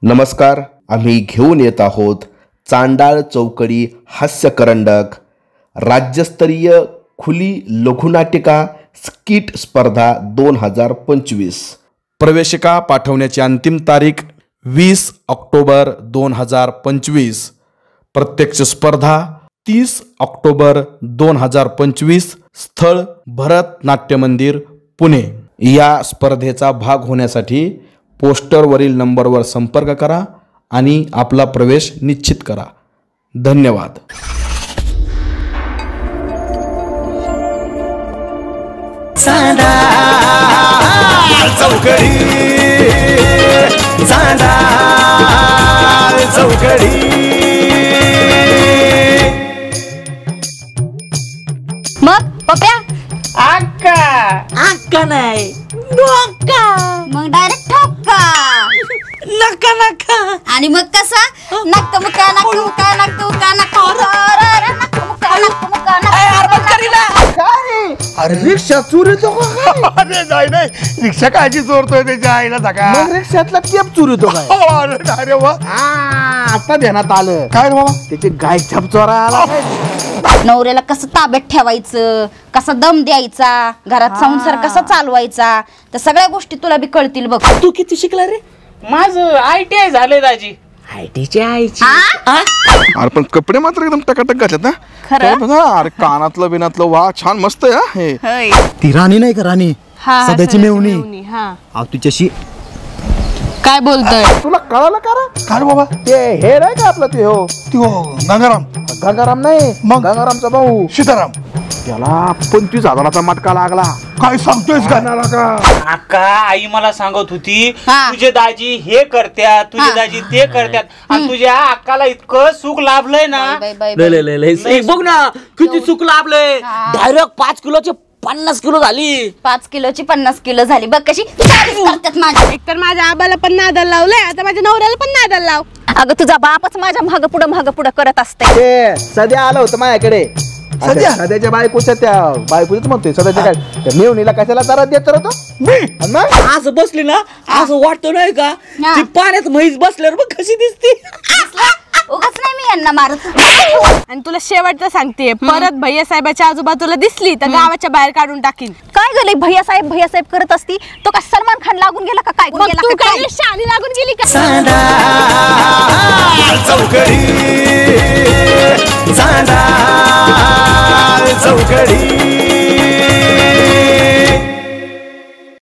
नमस्कार, आम्ही घेऊन येत आहोत चांडाळ चौकडी हास्यकरंडक राज्यस्तरीय खुली लघुनाटिका स्किट स्पर्धा 2025। प्रवेशिका पाठवण्याची अंतिम तारीख 20 ऑक्टोबर 2025। प्रत्यक्ष स्पर्धा 30 ऑक्टोबर 2025। स्थळ भरत नाट्य मंदिर पुणे। या स्पर्धेचा भाग होण्यासाठी पोस्टरवरील नंबरवर संपर्क करा आणि आपला प्रवेश निश्चित करा। धन्यवाद। चांडाळ चौकडी, चांडाळ चौकडी। मग पप्या अक्का अक्का नाही नका, मग डायरेक्ट ठोका नका नका। आणि मग कसा नक्क मुका नक्क मुका नक्क मुका नक्क मुका नक्क मुका अरे रिक्षा चोरीतो का? अरे नाही रिक्षा कायची चोरतोय त्याच्या आईला धका। मग रिक्षातला टेप चोरीतो काय? अरे नाही रे वा, आता ध्यानात आलं काय रे बाबा? त्याची गाय छाप चोरा आला काय? नवऱ्याला कसं ताब्यात ठेवायचं, कसा दम द्यायचा, घरात संसार कसा चालवायचा, तर सगळ्या गोष्टी तुला बी कळतील बघ। तू किती शिकला रे? माझं ITI झालंय दाजी। ITची आईची अरे पण कपडे मात्र एकदम टकाटक घातलेत ना खरं? अरे कानातलं बिनातलं वा छान मस्त आहे हे। ती राणी नाही का राणी, सध्याची मेवणी। अहो तिच्याशी काय बोलतोय? तुला कळालं का रे? काय रे बाबा? ते हे नाही का आपलं ते हो गंगाराम गंगाराम नाही, मग? गंगारामचा भाऊ सीताराम। त्याला 25,000चा मटका लागला। काय सांगतोयस का? अक्का आई मला सांगत होती हा. तुझे दाजी हे करत्यात, तुझे दाजी ते करत्यात, आणि तुझ्या अक्काला इतकं सुख लाभलंय ना। बाई, बाई, बाई. लय बघ ना किती सुख लाभलंय। डायरेक्ट 5 किलोचे 50 किलो झाली। 5 किलोची 50 किलो झाली बघ कशी तारीफ करतात माझी। एकतर माझ्या आबाला पण नादाला लावलंय, आता माझ्या नवऱ्याला पण नादाला लाव। अगं तुझा बापच माझ्या माग पुढं करत असते। ते सध्या आलं होतं माझ्याकडे। सध्याच्या बायकोच्या त्या बायकोच म्हणतोय सध्याच्या काय त्या मेवणीला कशाला जरा देत राहतो मी। असं बसली ना असं वाटतं नाही का ती पाण्यात म्हैस बसल्यावर बघ कशी दिसते। उगाच नाही मी यांना मारत। आणि तुला शेवटचं सांगते, परत भैया साहेबाच्या आजोबा तुला दिसली तर गावाच्या बाहेर काढून टाकीन। काय झाले भैया साहेब करत असती तो का सलमान खान लागून गेला का काय? मग तू काय शानी लागून गेली का? चांडाळ चौकडी, चांडाळ चौकडी।